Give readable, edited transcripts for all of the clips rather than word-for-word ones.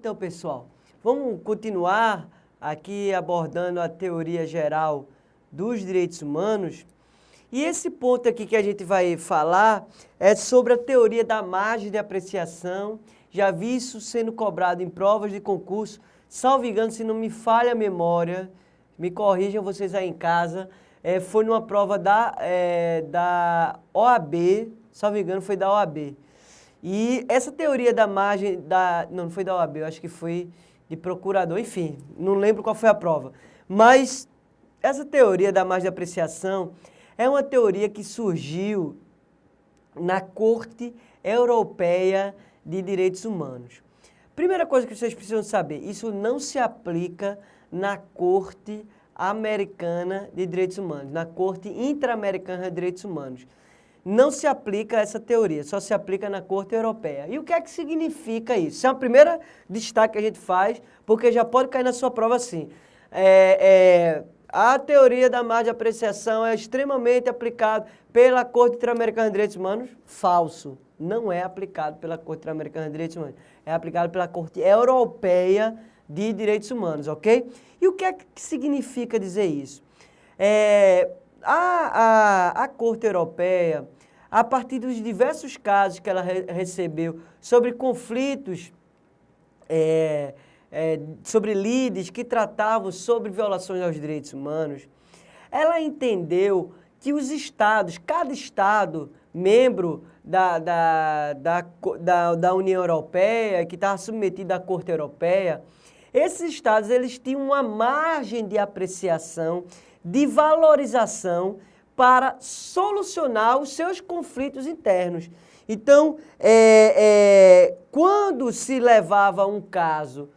Então, pessoal, vamos continuar aqui abordando a teoria geral dos direitos humanos. E esse ponto aqui que a gente vai falar é sobre a teoria da margem de apreciação. Já vi isso sendo cobrado em provas de concurso. Salvo engano, se não me falha a memória, me corrijam vocês aí em casa, foi numa prova da OAB, salvo engano, foi da OAB. E essa teoria da margem, não foi da OAB, eu acho que foi de procurador, enfim, não lembro qual foi a prova. Mas essa teoria da margem de apreciação é uma teoria que surgiu na Corte Europeia de Direitos Humanos. Primeira coisa que vocês precisam saber, isso não se aplica na Corte Americana de Direitos Humanos, na Corte Interamericana de Direitos Humanos. Não se aplica essa teoria, só se aplica na Corte Europeia. E o que é que significa isso? Isso é a primeira destaque que a gente faz, porque já pode cair na sua prova assim. A teoria da margem de apreciação é extremamente aplicada pela Corte Interamericana de Direitos Humanos? Falso. Não é aplicado pela Corte Interamericana de Direitos Humanos. É aplicado pela Corte Europeia de Direitos Humanos, ok? E o que é que significa dizer isso? A Corte Europeia, a partir dos diversos casos que ela recebeu sobre conflitos, sobre lides que tratavam sobre violações aos direitos humanos, ela entendeu que os estados, cada estado membro da União Europeia, que estava submetido à Corte Europeia, esses estados eles tinham uma margem de apreciação, de valorização para solucionar os seus conflitos internos. Então, quando se levava um caso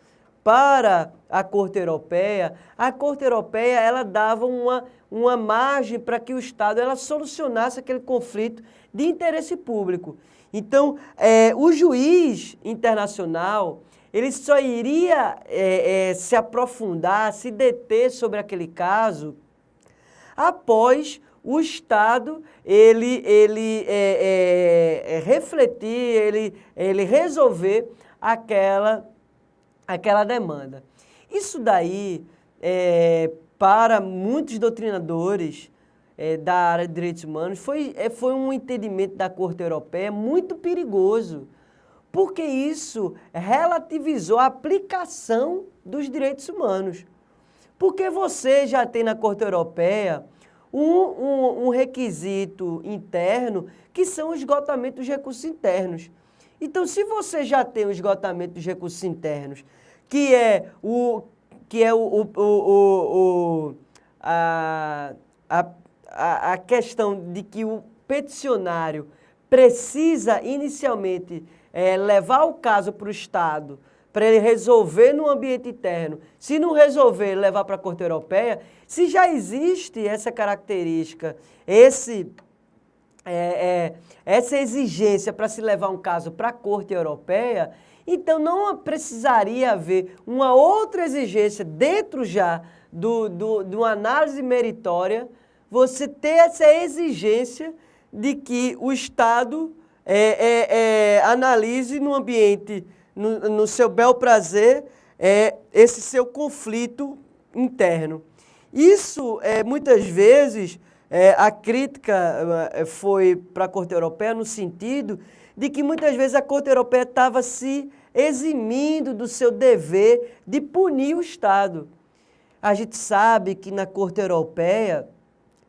para a Corte Europeia ela dava uma margem para que o Estado ela solucionasse aquele conflito de interesse público. Então, o juiz internacional ele só iria se aprofundar, se deter sobre aquele caso após o Estado refletir, ele resolver aquela demanda. Isso daí, para muitos doutrinadores da área de direitos humanos, foi um entendimento da Corte Europeia muito perigoso, porque isso relativizou a aplicação dos direitos humanos. Porque você já tem na Corte Europeia um requisito interno que são o esgotamento dos recursos internos. Então, se você já tem o esgotamento dos recursos internos, que é a questão de que o peticionário precisa inicialmente levar o caso para o Estado, para ele resolver no ambiente interno. Se não resolver, levar para a Corte Europeia, se já existe essa característica, essa exigência para se levar um caso para a Corte Europeia, então não precisaria haver uma outra exigência dentro já de uma análise meritória, você ter essa exigência de que o Estado analise no ambiente, no seu bel prazer, esse seu conflito interno. Isso, muitas vezes, a crítica foi para a Corte Europeia no sentido de que muitas vezes a Corte Europeia estava se eximindo do seu dever de punir o Estado. A gente sabe que na Corte Europeia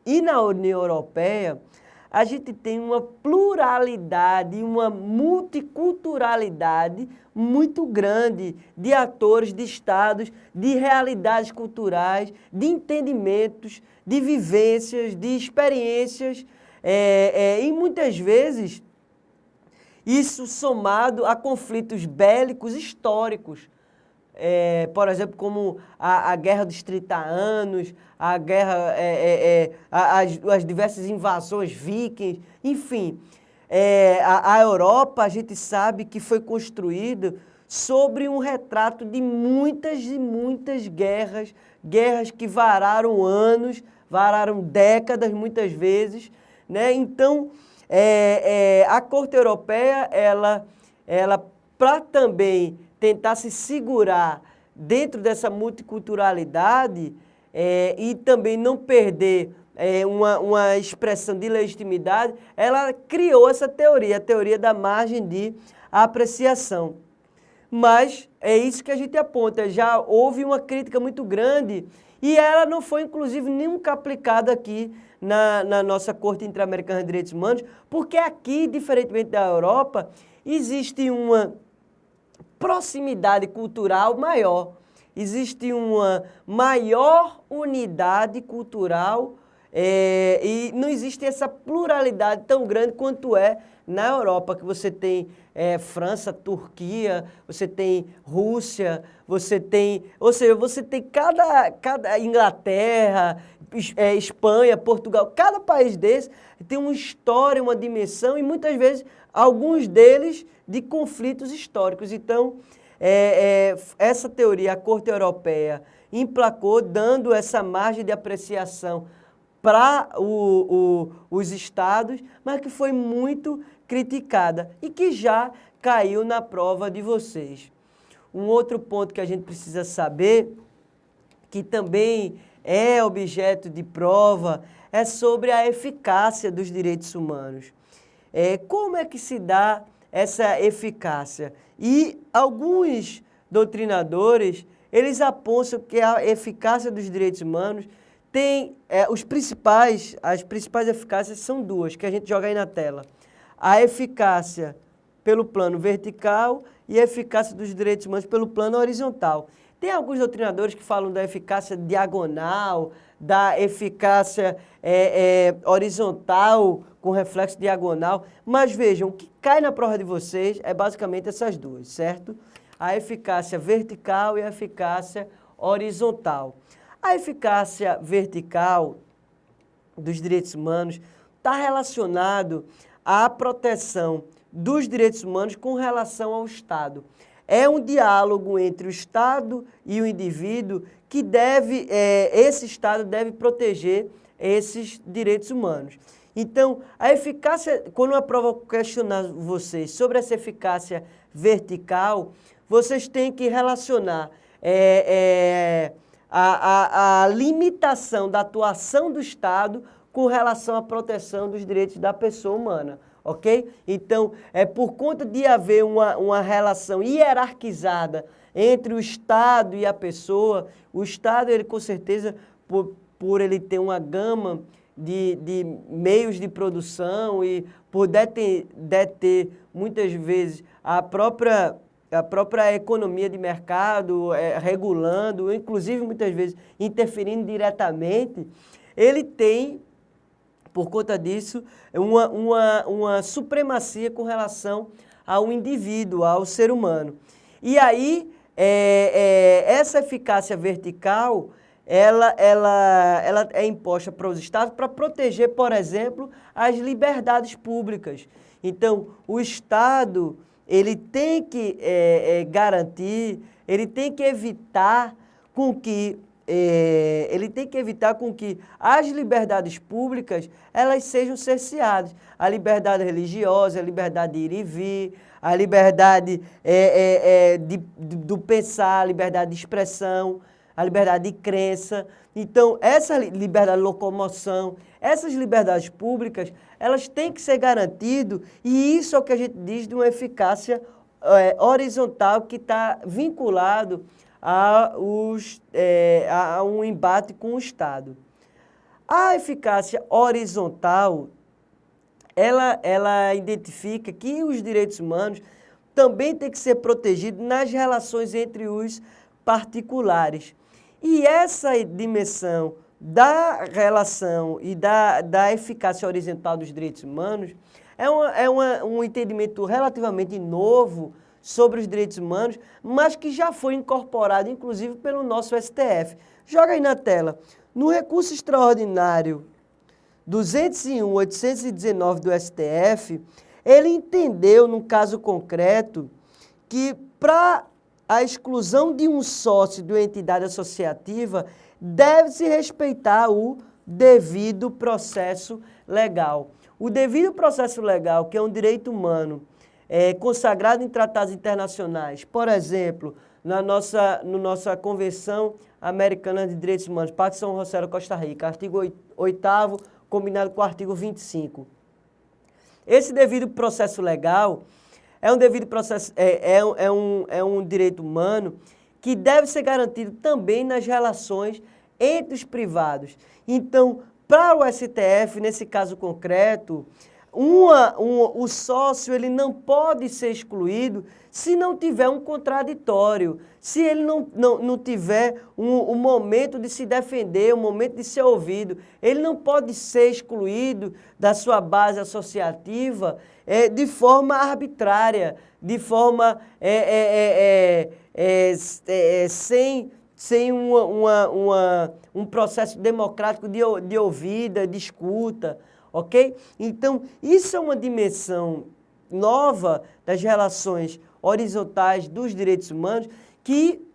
e na União Europeia, a gente tem uma pluralidade, uma multiculturalidade muito grande de atores, de estados, de realidades culturais, de entendimentos, de vivências, de experiências, e muitas vezes isso somado a conflitos bélicos históricos, por exemplo, como a Guerra dos 30 Anos, a guerra, as diversas invasões vikings, enfim. A Europa, a gente sabe que foi construída sobre um retrato de muitas e muitas guerras, guerras que vararam anos, vararam décadas muitas vezes, né? Então, a Corte Europeia, ela para também tentar se segurar dentro dessa multiculturalidade e também não perder uma expressão de legitimidade, ela criou essa teoria, a teoria da margem de apreciação. Mas é isso que a gente aponta, já houve uma crítica muito grande e ela não foi, inclusive, nunca aplicada aqui na nossa Corte Interamericana de Direitos Humanos, porque aqui, diferentemente da Europa, existe uma proximidade cultural maior, existe uma maior unidade cultural e não existe essa pluralidade tão grande quanto é na Europa, que você tem França, Turquia, você tem Rússia, você tem, ou seja, você tem cada Inglaterra, Espanha, Portugal, cada país desse tem uma história, uma dimensão e muitas vezes alguns deles de conflitos históricos. Então, essa teoria, a Corte Europeia emplacou, dando essa margem de apreciação para os estados, mas que foi muito criticada e que já caiu na prova de vocês. Um outro ponto que a gente precisa saber, que também é objeto de prova, é sobre a eficácia dos direitos humanos. Como é que se dá essa eficácia? E alguns doutrinadores, eles apontam que a eficácia dos direitos humanos tem as principais eficácias são duas, que a gente joga aí na tela. A eficácia pelo plano vertical e a eficácia dos direitos humanos pelo plano horizontal. Tem alguns doutrinadores que falam da eficácia diagonal, da eficácia horizontal com reflexo diagonal, mas vejam, o que cai na prova de vocês é basicamente essas duas, certo? A eficácia vertical e a eficácia horizontal. A eficácia vertical dos direitos humanos está relacionado à proteção dos direitos humanos com relação ao Estado. É um diálogo entre o Estado e o indivíduo que esse Estado deve proteger esses direitos humanos. Então, a eficácia, quando a prova questionar vocês sobre essa eficácia vertical, vocês têm que relacionar a limitação da atuação do Estado com relação à proteção dos direitos da pessoa humana, ok? Então, por conta de haver uma relação hierarquizada entre o Estado e a pessoa, o Estado, ele com certeza, por ele ter uma gama de meios de produção e por deter muitas vezes a própria economia de mercado, regulando, inclusive muitas vezes interferindo diretamente, ele tem, por conta disso, uma supremacia com relação ao indivíduo, ao ser humano. E aí, essa eficácia vertical, ela é imposta para os estados para proteger, por exemplo, as liberdades públicas. Então, o Estado, ele tem que garantir, ele tem que evitar com que as liberdades públicas elas sejam cerceadas. A liberdade religiosa, a liberdade de ir e vir, a liberdade do pensar, a liberdade de expressão, a liberdade de crença. Então, essa liberdade de locomoção, essas liberdades públicas, elas têm que ser garantidas e isso é o que a gente diz de uma eficácia horizontal que está vinculado a um embate com o Estado. A eficácia horizontal, ela identifica que os direitos humanos também têm que ser protegidos nas relações entre os particulares. E essa dimensão da relação e da eficácia horizontal dos direitos humanos é um entendimento relativamente novo sobre os direitos humanos, mas que já foi incorporado, inclusive, pelo nosso STF. Joga aí na tela. No recurso extraordinário 201.819 do STF, ele entendeu, num caso concreto, que para a exclusão de um sócio de uma entidade associativa, deve-se respeitar o devido processo legal. O devido processo legal, que é um direito humano, consagrado em tratados internacionais. Por exemplo, na nossa Convenção Americana de Direitos Humanos, Pacto São José da Costa Rica, artigo 8º, combinado com o artigo 25. Esse devido processo legal é um devido processo, um direito humano que deve ser garantido também nas relações entre os privados. Então, para o STF, nesse caso concreto, o sócio ele não pode ser excluído se não tiver um contraditório, se ele não tiver um momento de se defender, um momento de ser ouvido. Ele não pode ser excluído da sua base associativa de forma arbitrária, de forma sem um processo democrático de ouvida, de escuta. Ok? Então, isso é uma dimensão nova das relações horizontais dos direitos humanos que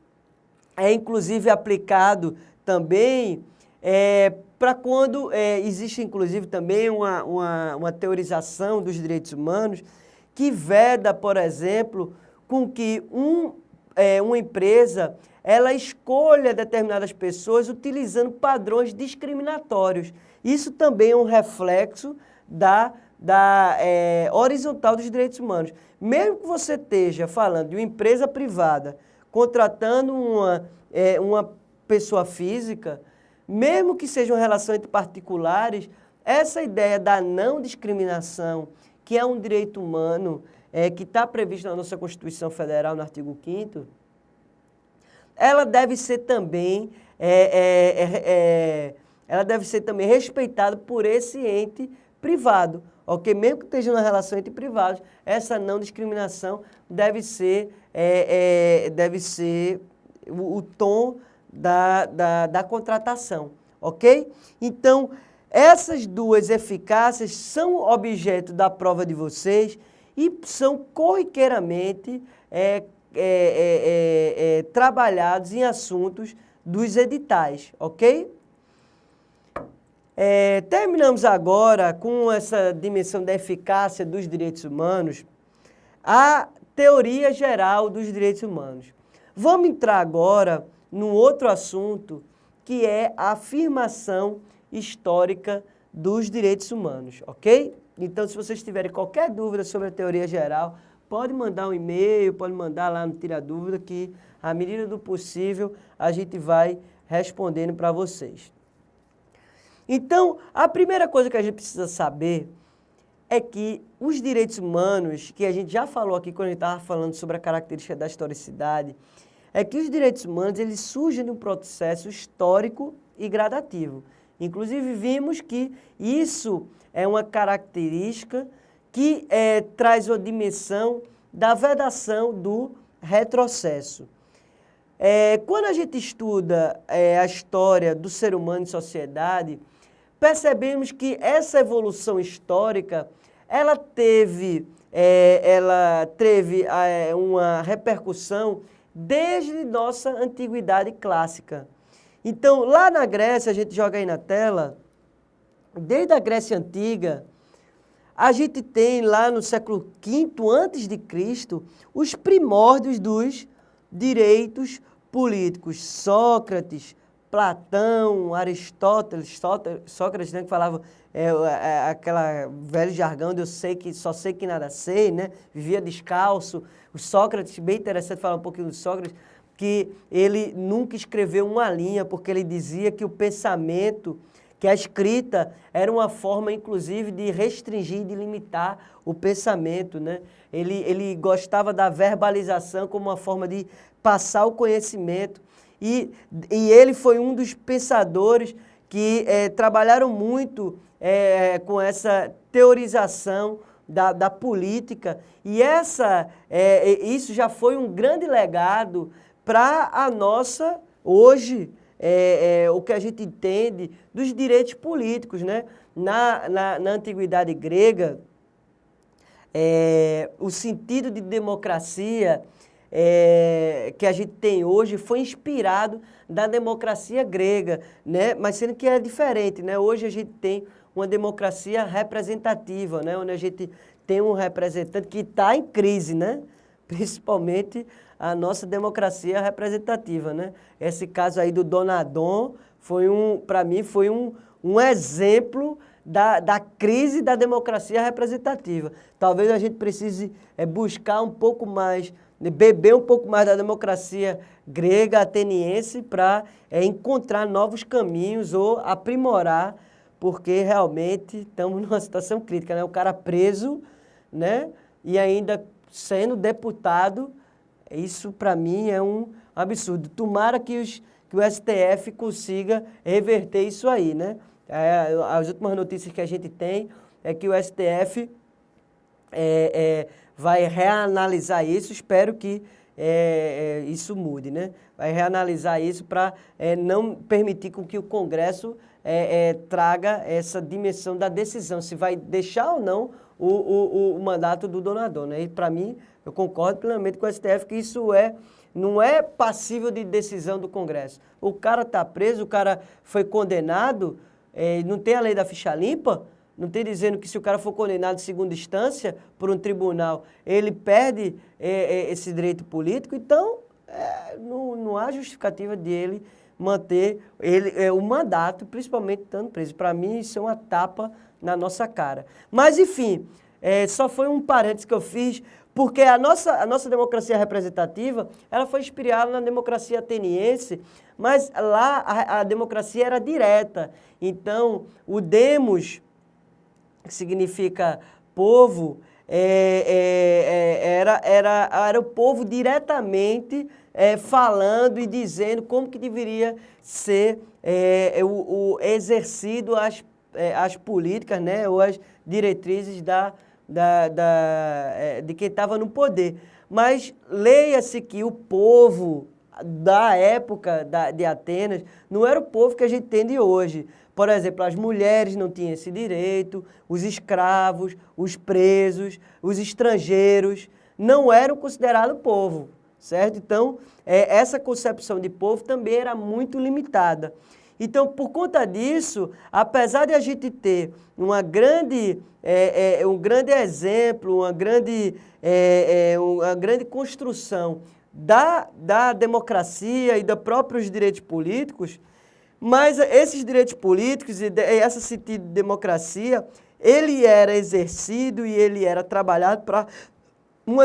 é inclusive aplicado também para quando existe inclusive também uma teorização dos direitos humanos que veda, por exemplo, com que uma empresa ela escolha determinadas pessoas utilizando padrões discriminatórios. Isso também é um reflexo da horizontal dos direitos humanos. Mesmo que você esteja falando de uma empresa privada contratando uma pessoa física, mesmo que seja uma relação entre particulares, essa ideia da não discriminação, que é um direito humano, que está previsto na nossa Constituição Federal, no artigo 5º, ela deve ser também respeitada por esse ente privado, ok? Mesmo que esteja uma relação entre privados, essa não discriminação deve ser o tom da contratação, ok? Então, essas duas eficácias são objeto da prova de vocês e são corriqueiramente trabalhados em assuntos dos editais, ok? Terminamos agora com essa dimensão da eficácia dos direitos humanos, a teoria geral dos direitos humanos. Vamos entrar agora num outro assunto, que é a afirmação histórica dos direitos humanos, ok? Então, se vocês tiverem qualquer dúvida sobre a teoria geral, pode mandar um e-mail, pode mandar lá no Tira Dúvida, que à medida do possível a gente vai respondendo para vocês. Então, a primeira coisa que a gente precisa saber é que os direitos humanos, que a gente já falou aqui quando a gente estava falando sobre a característica da historicidade, é que os direitos humanos eles surgem de um processo histórico e gradativo. Inclusive, vimos que isso é uma característica que traz uma dimensão da vedação do retrocesso. Quando a gente estuda a história do ser humano em sociedade, percebemos que essa evolução histórica, ela teve uma repercussão desde nossa antiguidade clássica. Então, lá na Grécia, a gente joga aí na tela, desde a Grécia Antiga, a gente tem lá no século V a.C. os primórdios dos direitos políticos. Sócrates, Platão, Aristóteles, Sócrates, né, que falava aquela velho jargão de só sei que nada sei, né? Vivia descalço. O Sócrates, bem interessante falar um pouquinho do Sócrates, que ele nunca escreveu uma linha, porque ele dizia que o pensamento, que a escrita era uma forma, inclusive, de restringir, de limitar o pensamento, né? Ele gostava da verbalização como uma forma de passar o conhecimento. E ele foi um dos pensadores que trabalharam muito com essa teorização da política. E isso já foi um grande legado para a nossa, hoje, o que a gente entende dos direitos políticos, né? Na antiguidade grega, o sentido de democracia que a gente tem hoje foi inspirado da democracia grega, né? Mas sendo que é diferente, né? Hoje a gente tem uma democracia representativa, né? Onde a gente tem um representante que está em crise, né? Principalmente a nossa democracia representativa, né? Esse caso aí do Donadon para mim, foi um exemplo da crise da democracia representativa. Talvez a gente precise buscar um pouco mais, beber um pouco mais da democracia grega, ateniense, para encontrar novos caminhos ou aprimorar, porque realmente estamos numa situação crítica, né? O cara preso, né? E ainda sendo deputado, isso para mim é um absurdo. Tomara que o STF consiga reverter isso aí, né? As últimas notícias que a gente tem é que o STF vai reanalisar isso, espero que isso mude, né? Vai reanalisar isso para não permitir com que o Congresso traga essa dimensão da decisão, se vai deixar ou não o mandato do Donadon, né? E para mim, eu concordo plenamente com o STF que isso não é passível de decisão do Congresso. O cara está preso, o cara foi condenado, não tem a lei da ficha limpa, não tem dizendo que se o cara for condenado em segunda instância por um tribunal, ele perde esse direito político, então não há justificativa de ele manter o mandato, principalmente estando preso. Para mim, isso é uma tapa na nossa cara. Mas, enfim, só foi um parênteses que eu fiz, porque a nossa democracia representativa, ela foi inspirada na democracia ateniense, mas lá a democracia era direta. Então, o demos, que significa povo, era o povo diretamente falando e dizendo como que deveria ser exercido as políticas, né, ou as diretrizes de quem estava no poder. Mas leia-se que o povo da época de Atenas não era o povo que a gente tem de hoje. Por exemplo, as mulheres não tinham esse direito, os escravos, os presos, os estrangeiros não eram considerados povo, certo? Então, essa concepção de povo também era muito limitada. Então, por conta disso, apesar de a gente ter um grande exemplo, uma grande construção da democracia e dos próprios direitos políticos, mas esses direitos políticos e esse sentido de democracia, ele era exercido e ele era trabalhado para um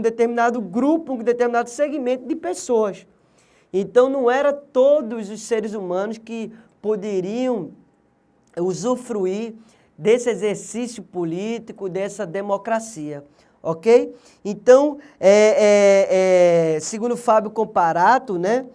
determinado grupo, um determinado segmento de pessoas. Então, não era todos os seres humanos que poderiam usufruir desse exercício político, dessa democracia, ok? Então, segundo Fábio Comparato, né,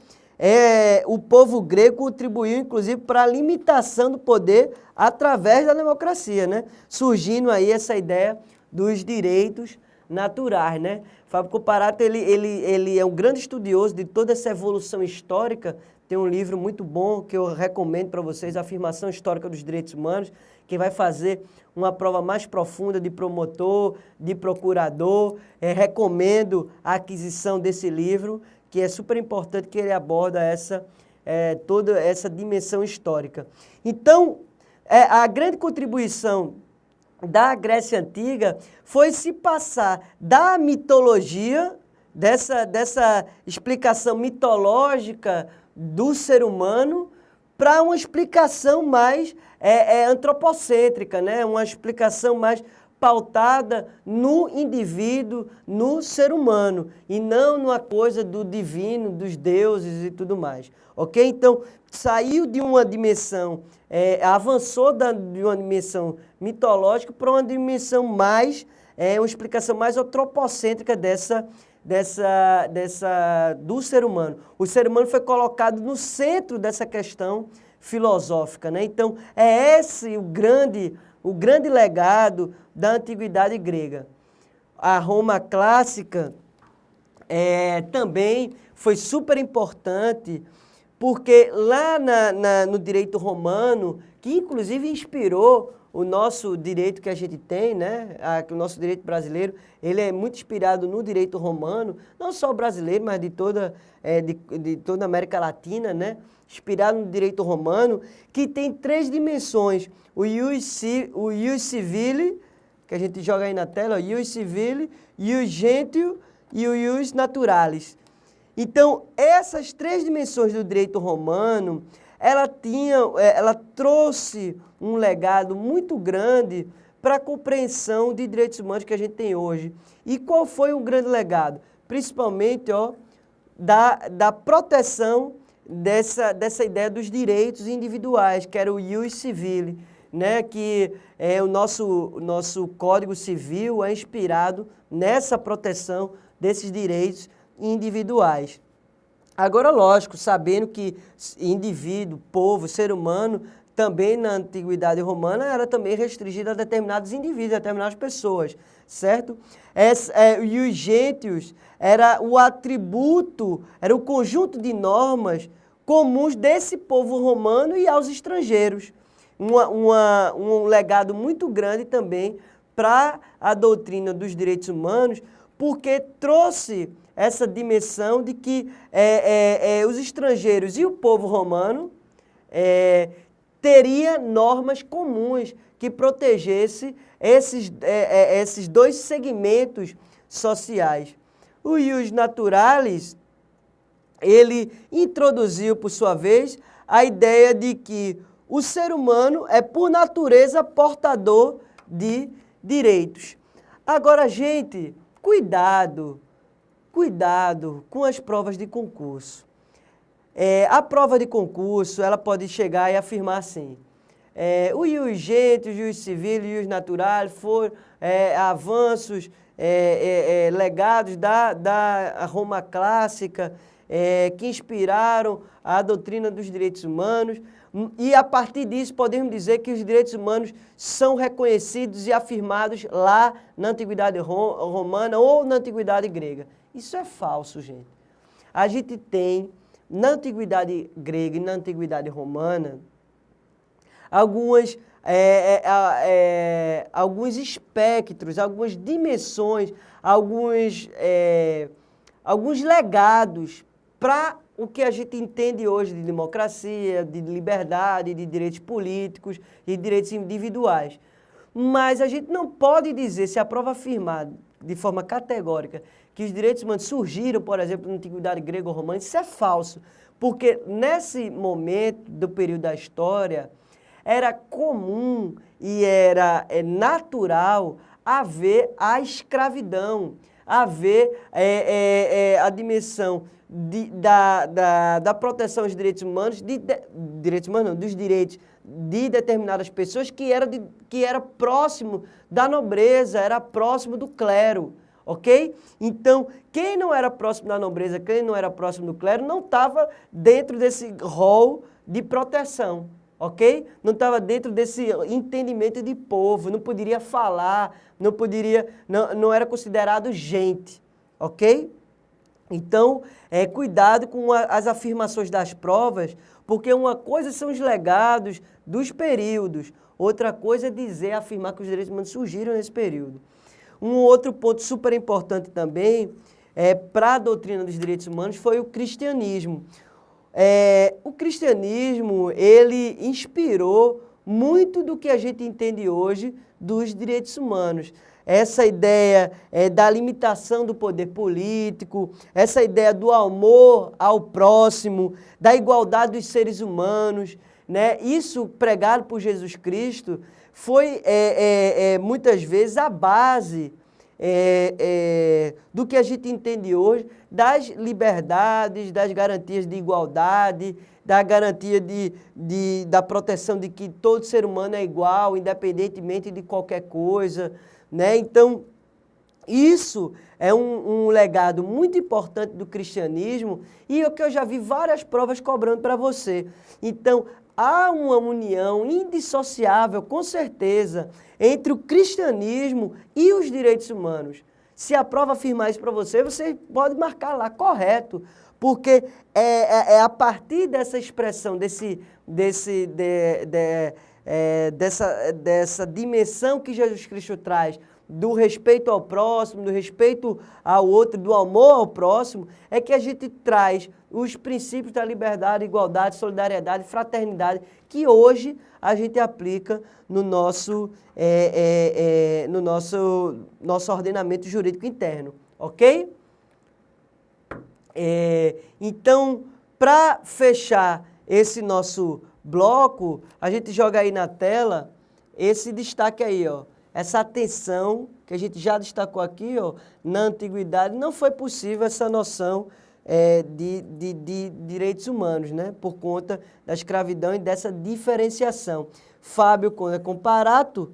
o povo grego contribuiu, inclusive, para a limitação do poder através da democracia, né? Surgindo aí essa ideia dos direitos naturais, né? Fábio Comparato, ele é um grande estudioso de toda essa evolução histórica. Tem um livro muito bom que eu recomendo para vocês, Afirmação Histórica dos Direitos Humanos, que vai fazer uma prova mais profunda de promotor, de procurador. Recomendo a aquisição desse livro, que é super importante, que ele aborda toda essa dimensão histórica. Então, a grande contribuição da Grécia Antiga foi se passar da mitologia, dessa explicação mitológica do ser humano, para uma explicação mais antropocêntrica, né? Uma explicação mais pautada no indivíduo, no ser humano, e não numa coisa do divino, dos deuses e tudo mais, ok? Então, saiu de uma dimensão, avançou de uma dimensão mitológica para uma dimensão mais, uma explicação mais antropocêntrica do ser humano. O ser humano foi colocado no centro dessa questão filosófica, né? Então, esse o grande legado da antiguidade grega. A Roma clássica também foi super importante, porque lá no direito romano, que inclusive inspirou o nosso direito que a gente tem, né? O nosso direito brasileiro, ele é muito inspirado no direito romano, não só o brasileiro, mas de toda a América Latina, né? Inspirado no direito romano, que tem 3 dimensões: o ius civile, que a gente joga aí na tela, ó, ius civile, ius gentio e o ius naturalis. Então, essas três dimensões do direito romano, ela trouxe um legado muito grande para a compreensão de direitos humanos que a gente tem hoje. E qual foi um grande legado? Principalmente da proteção dessa ideia dos direitos individuais, que era o ius civile, né? Que o nosso Código Civil é inspirado nessa proteção desses direitos individuais. Agora, lógico, sabendo que indivíduo, povo, ser humano, também na Antiguidade Romana era também restringido a determinados indivíduos, a determinadas pessoas, certo? E os gentios era o atributo, era o conjunto de normas comuns desse povo romano e aos estrangeiros. Um legado muito grande também para a doutrina dos direitos humanos, porque trouxe essa dimensão de que os estrangeiros e o povo romano teria normas comuns que protegesse esses dois segmentos sociais. O ius naturalis, ele introduziu, por sua vez, a ideia de que o ser humano é, por natureza, portador de direitos. Agora, gente, cuidado com as provas de concurso. A prova de concurso, ela pode chegar e afirmar assim, o ius gentio, o ius civile, o ius naturalis foram avanços legados da Roma clássica, que inspiraram a doutrina dos direitos humanos, e a partir disso podemos dizer que os direitos humanos são reconhecidos e afirmados lá na Antiguidade Romana ou na Antiguidade Grega. Isso é falso, gente. A gente tem, na Antiguidade Grega e na Antiguidade Romana, alguns espectros, algumas dimensões, alguns legados para o que a gente entende hoje de democracia, de liberdade, de direitos políticos e direitos individuais. Mas a gente não pode dizer, se a prova afirmar de forma categórica que os direitos humanos surgiram, por exemplo, na Antiguidade Grega ou Romana, isso é falso. Porque nesse momento do período da história, era comum e era natural haver a escravidão, haver a dimensão da proteção aos direitos humanos, dos direitos de determinadas pessoas que era próximo da nobreza, era próximo do clero, ok? Então, quem não era próximo da nobreza, quem não era próximo do clero, não estava dentro desse rol de proteção, ok? Não estava dentro desse entendimento de povo, não poderia falar, não era considerado gente, ok? Então, cuidado com as afirmações das provas, porque uma coisa são os legados dos períodos, outra coisa é afirmar que os direitos humanos surgiram nesse período. Um outro ponto super importante também para a doutrina dos direitos humanos foi o cristianismo. O cristianismo, ele inspirou muito do que a gente entende hoje dos direitos humanos. Essa ideia da limitação do poder político, essa ideia do amor ao próximo, da igualdade dos seres humanos, né? Isso pregado por Jesus Cristo foi muitas vezes a base do que a gente entende hoje das liberdades, das garantias de igualdade, da garantia da proteção de que todo ser humano é igual, independentemente de qualquer coisa, né? Então, isso é um legado muito importante do cristianismo e o que eu já vi várias provas cobrando para você. Então, há uma união indissociável, com certeza, entre o cristianismo e os direitos humanos. Se a prova afirmar isso para você, você pode marcar lá, correto, porque é a partir dessa expressão, dessa dimensão que Jesus Cristo traz do respeito ao próximo, do respeito ao outro, do amor ao próximo, é que a gente traz os princípios da liberdade, igualdade, solidariedade, fraternidade, que hoje a gente aplica no nosso nosso ordenamento jurídico interno, ok? Então, para fechar esse nosso bloco, a gente joga aí na tela esse destaque aí, ó. Essa atenção que a gente já destacou aqui, ó, na antiguidade, não foi possível essa noção de direitos humanos, né? Por conta da escravidão e dessa diferenciação. Fábio Conde Comparato,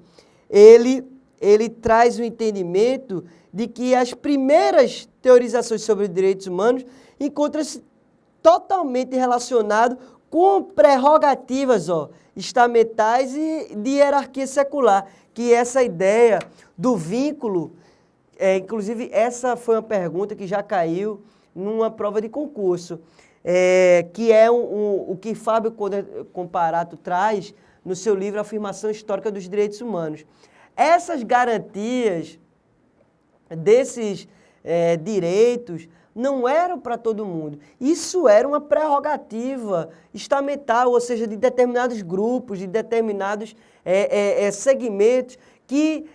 ele traz o entendimento de que as primeiras teorizações sobre direitos humanos encontram-se totalmente relacionado com prerrogativas, ó, estamentais e de hierarquia secular, que essa ideia do vínculo, inclusive essa foi uma pergunta que já caiu numa prova de concurso, que é o que Fábio Conde Comparato traz no seu livro Afirmação Histórica dos Direitos Humanos. Essas garantias desses direitos não eram para todo mundo. Isso era uma prerrogativa estamental, ou seja, de determinados grupos, de determinados segmentos que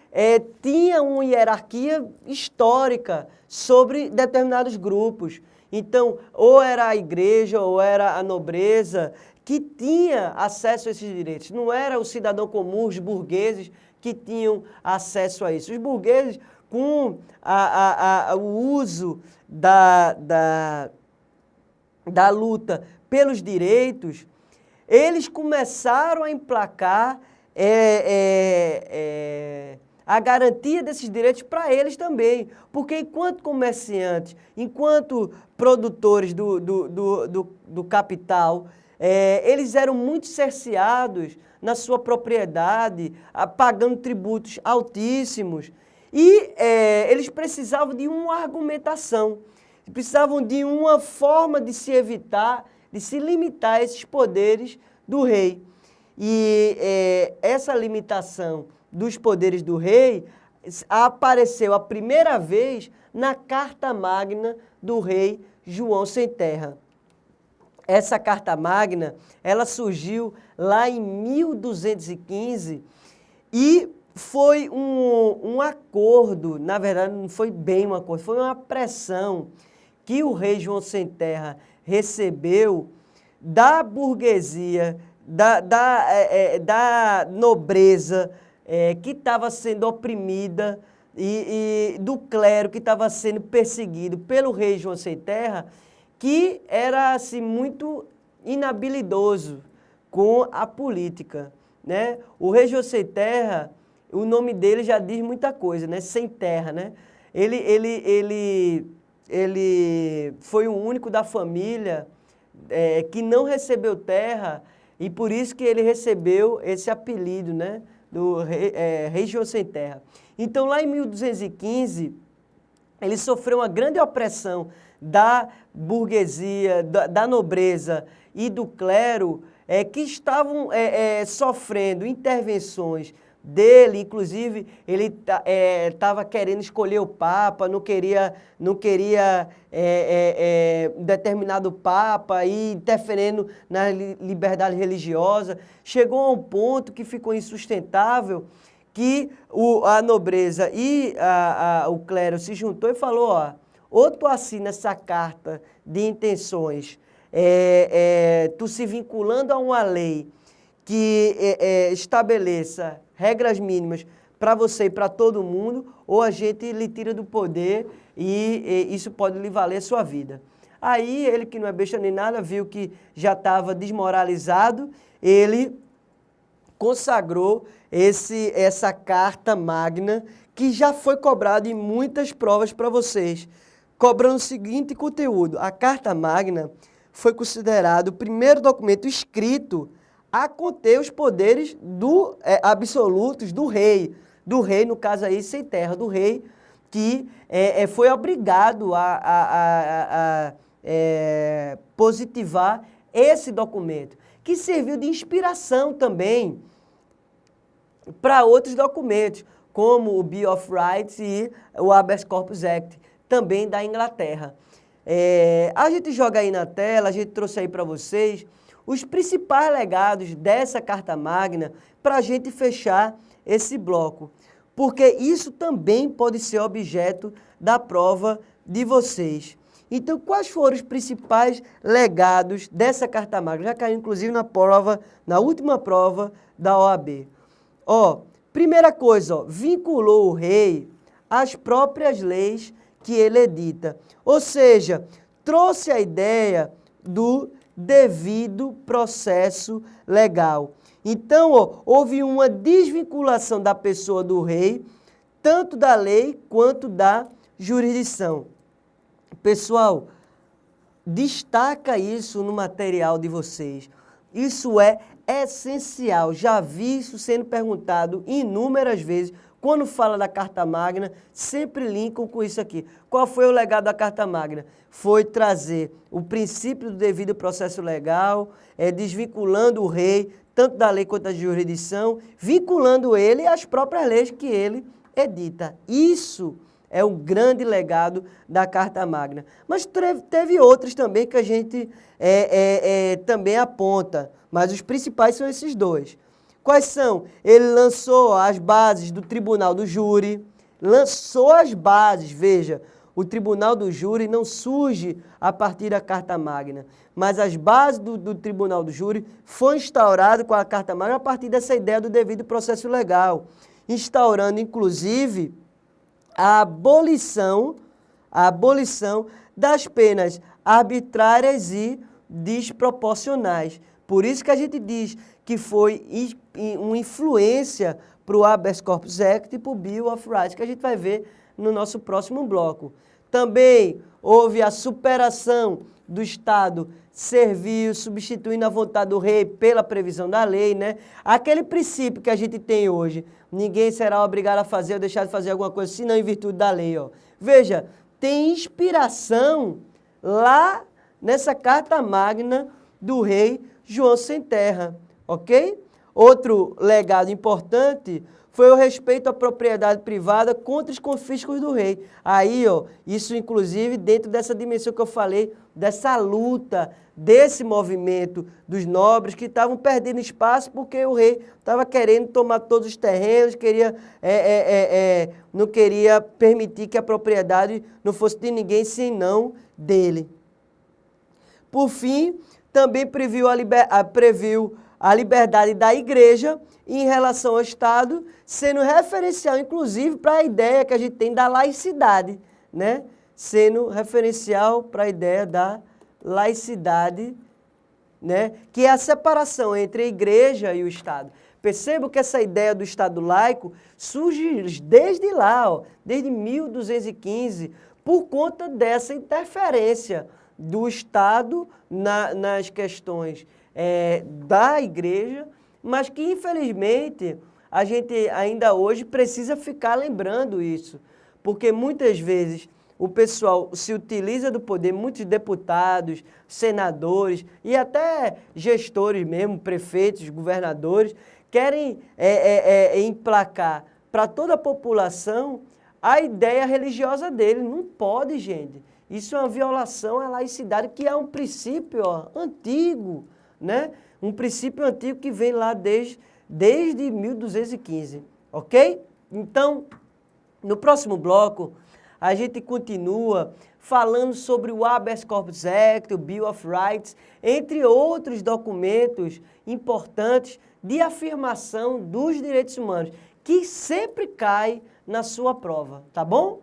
tinham uma hierarquia histórica sobre determinados grupos. Então, ou era a igreja, ou era a nobreza que tinha acesso a esses direitos. Não era o cidadão comum, os burgueses, que tinham acesso a isso. Os burgueses, com o uso da luta pelos direitos, eles começaram a emplacar a garantia desses direitos para eles também. Porque enquanto comerciantes, enquanto produtores do capital, eles eram muito cerceados na sua propriedade, pagando tributos altíssimos. E eles precisavam de uma argumentação, precisavam de uma forma de se evitar, de se limitar a esses poderes do rei. E essa limitação dos poderes do rei apareceu a primeira vez na Carta Magna do rei João Sem Terra. Essa Carta Magna, ela surgiu lá em 1215 e foi um acordo, na verdade não foi bem um acordo, foi uma pressão que o rei João Sem Terra recebeu da burguesia, da nobreza que estava sendo oprimida e do clero que estava sendo perseguido pelo rei João Sem Terra, que era assim, muito inabilidoso com a política, né? O rei João Sem Terra, o nome dele já diz muita coisa, né? Sem terra, né? Ele foi o único da família que não recebeu terra e por isso que ele recebeu esse apelido, né? Do rei João Sem Terra. Então, lá em 1215, ele sofreu uma grande opressão da burguesia, da nobreza e do clero, que estavam sofrendo intervenções dele, inclusive ele estava querendo escolher o Papa, não queria determinado Papa e interferindo na liberdade religiosa. Chegou a um ponto que ficou insustentável, que a nobreza e o clero se juntou e falou, ó, ou tu assina essa carta de intenções, tu se vinculando a uma lei que estabeleça regras mínimas para você e para todo mundo, ou a gente lhe tira do poder e isso pode lhe valer a sua vida. Aí ele, que não é besta nem nada, viu que já estava desmoralizado, ele consagrou essa Carta Magna, que já foi cobrado em muitas provas para vocês, cobrando o seguinte conteúdo: a Carta Magna foi considerado o primeiro documento escrito a conter os poderes absolutos do rei, no caso aí, Sem Terra, do rei, que foi obrigado a positivar esse documento, que serviu de inspiração também para outros documentos, como o Bill of Rights e o Habeas Corpus Act, também da Inglaterra. A gente joga aí na tela, a gente trouxe aí para vocês os principais legados dessa Carta Magna para a gente fechar esse bloco, porque isso também pode ser objeto da prova de vocês. Então, quais foram os principais legados dessa Carta Magna? Já caiu, inclusive, na última prova da OAB. Primeira coisa, vinculou o rei às próprias leis que ele edita. Ou seja, trouxe a ideia do devido processo legal. Então, houve uma desvinculação da pessoa do rei, tanto da lei quanto da jurisdição. Pessoal, destaca isso no material de vocês. Isso é essencial. Já vi isso sendo perguntado inúmeras vezes. Quando fala da Carta Magna, sempre linkam com isso aqui. Qual foi o legado da Carta Magna? Foi trazer o princípio do devido processo legal, desvinculando o rei, tanto da lei quanto da jurisdição, vinculando ele às próprias leis que ele edita. Isso é o grande legado da Carta Magna. Mas teve outros também que a gente também aponta, mas os principais são esses dois. Quais são? Ele lançou as bases do Tribunal do Júri, lançou as bases, veja, o Tribunal do Júri não surge a partir da Carta Magna, mas as bases do Tribunal do Júri foi instaurado com a Carta Magna a partir dessa ideia do devido processo legal, instaurando, inclusive, a abolição das penas arbitrárias e desproporcionais. Por isso que a gente diz que foi uma influência para o Habeas Corpus Act e para o Bill of Rights, que a gente vai ver no nosso próximo bloco. Também houve a superação do Estado servil, substituindo a vontade do rei pela previsão da lei, né? Aquele princípio que a gente tem hoje, ninguém será obrigado a fazer ou deixar de fazer alguma coisa, senão em virtude da lei, ó. Veja, tem inspiração lá nessa Carta Magna do rei João Sem Terra, ok? Outro legado importante foi o respeito à propriedade privada contra os confiscos do rei. Aí, ó, isso inclusive dentro dessa dimensão que eu falei, dessa luta, desse movimento dos nobres que estavam perdendo espaço porque o rei estava querendo tomar todos os terrenos, não queria permitir que a propriedade não fosse de ninguém senão dele. Por fim, também previu a liberdade da igreja em relação ao Estado, sendo referencial, inclusive, para a ideia que a gente tem da laicidade, né? Sendo referencial para a ideia da laicidade, né? Que é a separação entre a igreja e o Estado. Percebo que essa ideia do Estado laico surge desde lá, ó, desde 1215, por conta dessa interferência do Estado nas questões da igreja, mas que, infelizmente, a gente ainda hoje precisa ficar lembrando isso, porque muitas vezes o pessoal se utiliza do poder, muitos deputados, senadores e até gestores mesmo, prefeitos, governadores, querem emplacar para toda a população a ideia religiosa dele. Não pode, gente. Isso é uma violação à laicidade, que é um princípio antigo, né? Um princípio antigo que vem lá desde 1215, ok? Então, no próximo bloco, a gente continua falando sobre o Habeas Corpus Act, o Bill of Rights, entre outros documentos importantes de afirmação dos direitos humanos, que sempre cai na sua prova, tá bom?